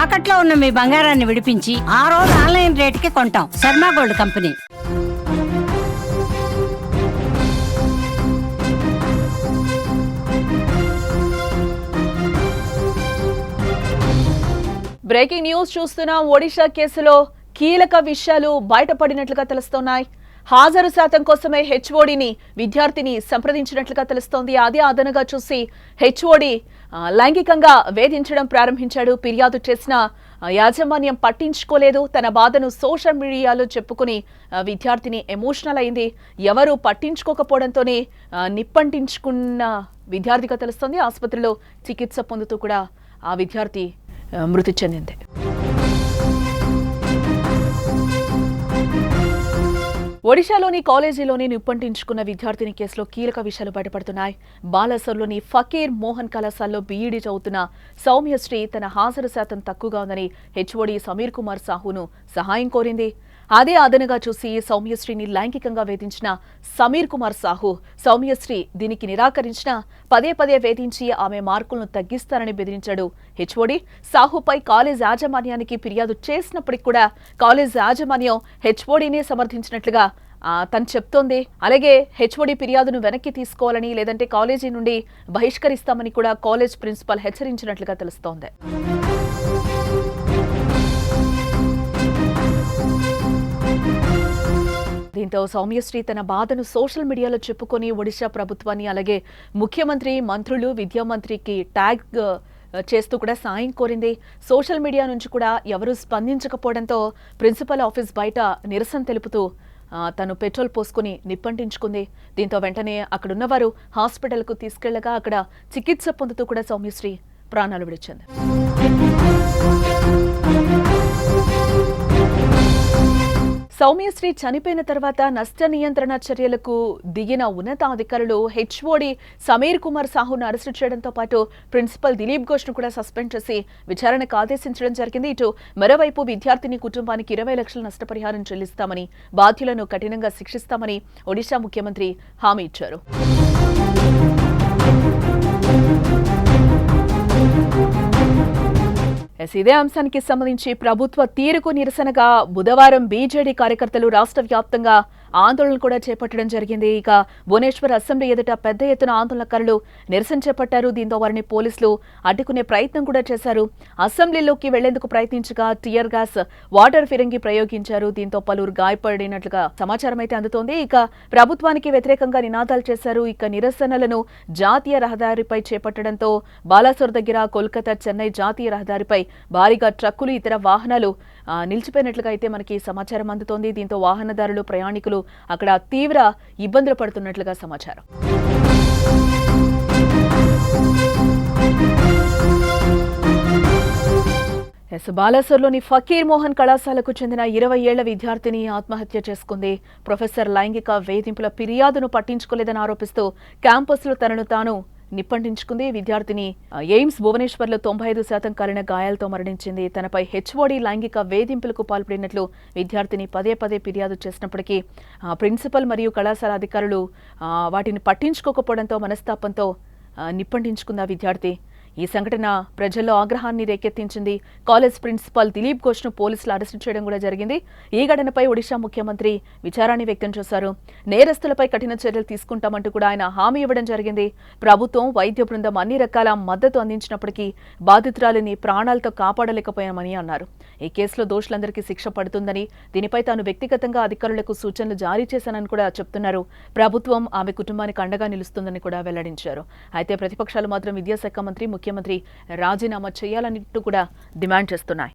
తాకట్లో ఉన్న మీ బంగారాన్ని విడిపించి ఆ రోజు ఆన్లైన్ రేటుకి కొంటాం. Sharma gold company. Breaking news చూస్తున్నాం. ఒడిషా కేసులో కీలక విషయాలు బయటపడినట్లుగా తెలుస్తున్నాయి. హాజరు శాతం కోసమే హెచ్ఓడిని విద్యార్థిని సంప్రదించినట్లుగా తెలుస్తోంది. అదే అదనుగా చూసి హెచ్ఓడి లైంగికంగా వేధించడం ప్రారంభించాడు. ఫిర్యాదు చేసిన యాజమాన్యం పట్టించుకోలేదు. తన బాధను సోషల్ మీడియాలో చెప్పుకుని విద్యార్థిని ఎమోషనల్ అయింది. ఎవరు పట్టించుకోకపోవడంతోనే నిప్పంటించుకున్న విద్యార్థిగా తెలుస్తోంది. ఆసుపత్రిలో చికిత్స పొందుతూ కూడా ఆ విద్యార్థి మృతి చెందింది. ఒడిశాలోని కాలేజీలోని నిప్పంటించుకున్న విద్యార్థిని కేసులో కీలక విషయాలు బయటపడుతున్నాయి. బాలాసోర్లోని ఫకీర్ మోహన్ కళాశాలలో బీఈడీ చదువుతున్న సౌమ్యశ్రీ తన హాజరు శాతం తక్కువగా ఉందని హెచ్ఓడి సమీర్ కుమార్ సాహును సహాయం కోరింది. అదే అదనుగా చూసి సౌమ్యశ్రీని లైంగికంగా వేధించిన సమీర్ కుమార్ సాహు సౌమ్యశ్రీ దీనికి నిరాకరించిన పదే పదే వేధించి ఆమె మార్కులను తగ్గిస్తారని బెదిరించాడు. హెచ్ఓడి సాహుపై కాలేజ్ యాజమాన్యానికి ఫిర్యాదు చేసినప్పటికీ కూడా కాలేజ్ యాజమాన్యం హెచ్ఓడినే సమర్థించినట్లుగా తను చెప్తోంది. అలాగే హెచ్ఓడి ఫిర్యాదును వెనక్కి తీసుకోవాలని లేదంటే కాలేజీ నుండి బహిష్కరిస్తామని కూడా కాలేజ్ ప్రిన్సిపల్ హెచ్చరించినట్లుగా తెలుస్తోంది. దీంతో సౌమ్యశ్రీ తన బాధను సోషల్ మీడియాలో చెప్పుకొని ఒడిశా ప్రభుత్వాన్ని అలాగే ముఖ్యమంత్రి, మంత్రులు, విద్యామంత్రికి ట్యాగ్ చేస్తూ కూడా సాయం కోరింది. సోషల్ మీడియా నుంచి కూడా ఎవరూ స్పందించకపోవడంతో ప్రిన్సిపల్ ఆఫీస్ బయట నిరసన తెలుపుతూ తను పెట్రోల్ పోసుకుని నిప్పంటించుకుంది. దీంతో వెంటనే అక్కడున్నవారు హాస్పిటల్కు తీసుకెళ్లగా అక్కడ చికిత్స పొందుతూ కూడా సౌమ్యశ్రీ ప్రాణాలు విడిచింది. సౌమ్యశ్రీ చనిపోయిన తర్వాత నష్ట నియంత్రణ చర్యలకు దిగిన ఉన్నతాధికారులు హెచ్ఓడి సమీర్ కుమార్ సాహును అరెస్టు చేయడంతో పాటు ప్రిన్సిపల్ దిలీప్ ఘోష్ను కూడా సస్పెండ్ చేసి విచారణకు ఆదేశించడం జరిగింది. ఇటు మరోవైపు విద్యార్థిని కుటుంబానికి 20 లక్షల నష్టపరిహారం చెల్లిస్తామని, బాధ్యులను కఠినంగా శిక్షిస్తామని ఒడిశా ముఖ్యమంత్రి హామీ ఇచ్చారు. ఇదే అంశానికి సంబంధించి ప్రభుత్వ తీరుకు నిరసనగా బుధవారం బీజేడీ కార్యకర్తలు రాష్ట్ర వ్యాప్తంగా ఆందోళనలు కూడా చేపట్టడం జరిగింది. ఇక భువనేశ్వర్ అసెంబ్లీ ఎదుట పెద్ద ఎత్తున ఆందోళనకారులు నిరసన చేపట్టారు. దీంతో వారిని పోలీసులు అడ్డుకునే ప్రయత్నం కూడా చేశారు. అసెంబ్లీలోకి వెళ్లేందుకు ప్రయత్నించగా టియర్ గ్యాస్, వాటర్ ఫిరంగి ప్రయోగించారు. దీంతో పలువురు గాయపడినట్లుగా సమాచారం అయితే అందుతోంది. ఇక ప్రభుత్వానికి వ్యతిరేకంగా నినాదాలు చేశారు. ఇక నిరసనలను జాతీయ రహదారిపై చేపట్టడంతో బాలాసోర్ దగ్గర కోల్కతా చెన్నై జాతీయ రహదారిపై భారీగా ట్రక్కులు, ఇతర వాహనాలు నిలిచిపోయినట్లుగా అయితే మనకి సమాచారం అందుతోంది. దీంతో వాహనదారులు, ప్రయాణికులు అక్కడ తీవ్ర ఇబ్బందులు పడుతున్నట్లుగా సమాచారం. బాలాసోర్లోని ఫకీర్ మోహన్ కళాశాలకు చెందిన 20 ఏళ్ల విద్యార్థిని ఆత్మహత్య చేసుకుంది. ప్రొఫెసర్ లైంగిక వేధింపుల ఫిర్యాదును పట్టించుకోలేదని ఆరోపిస్తూ క్యాంపస్లో తనను తాను నిప్పంటించుకుంది. విద్యార్థిని ఎయిమ్స్ భువనేశ్వర్లో 95% కాలిన గాయాలతో మరణించింది. తనపై హెచ్ఓడి లైంగిక వేధింపులకు పాల్పడినట్లు విద్యార్థిని పదే పదే ఫిర్యాదు చేసినప్పటికీ ప్రిన్సిపల్ మరియు కళాశాల అధికారులు వాటిని పట్టించుకోకపోవడంతో మనస్తాపంతో నిప్పంటించుకుంది విద్యార్థి. ఈ సంఘటన ప్రజల్లో ఆగ్రహాన్ని రేకెత్తించింది. కాలేజ్ ప్రిన్సిపల్ దిలీప్ ఘోష్ను పోలీసులు అరెస్టు చేయడం కూడా జరిగింది. ఈ ఘటనపై ఒడిశా ముఖ్యమంత్రి విచారాన్ని వ్యక్తం చేశారు. నేరస్తులపై కఠిన చర్యలు తీసుకుంటామంటూ కూడా ఆయన హామీ ఇవ్వడం జరిగింది. ప్రభుత్వం, వైద్య బృందం అన్ని రకాల మద్దతు అందించినప్పటికీ బాధితురాలిని ప్రాణాలతో కాపాడలేకపోయామని అన్నారు. ఈ కేసులో దోషులందరికీ శిక్ష పడుతుందని, దీనిపై తాను వ్యక్తిగతంగా అధికారులకు సూచనలు జారీ చేశానని కూడా చెప్తున్నారు. ప్రభుత్వం ఆమె కుటుంబానికి అండగా నిలుస్తుందని కూడా వెల్లడించారు. అయితే ప్రతిపక్షాలు మాత్రం విద్యాశాఖ మంత్రి, ముఖ్యమంత్రి రాజీనామా చేయాలన్నట్టు కూడా డిమాండ్ చేస్తున్నాయి.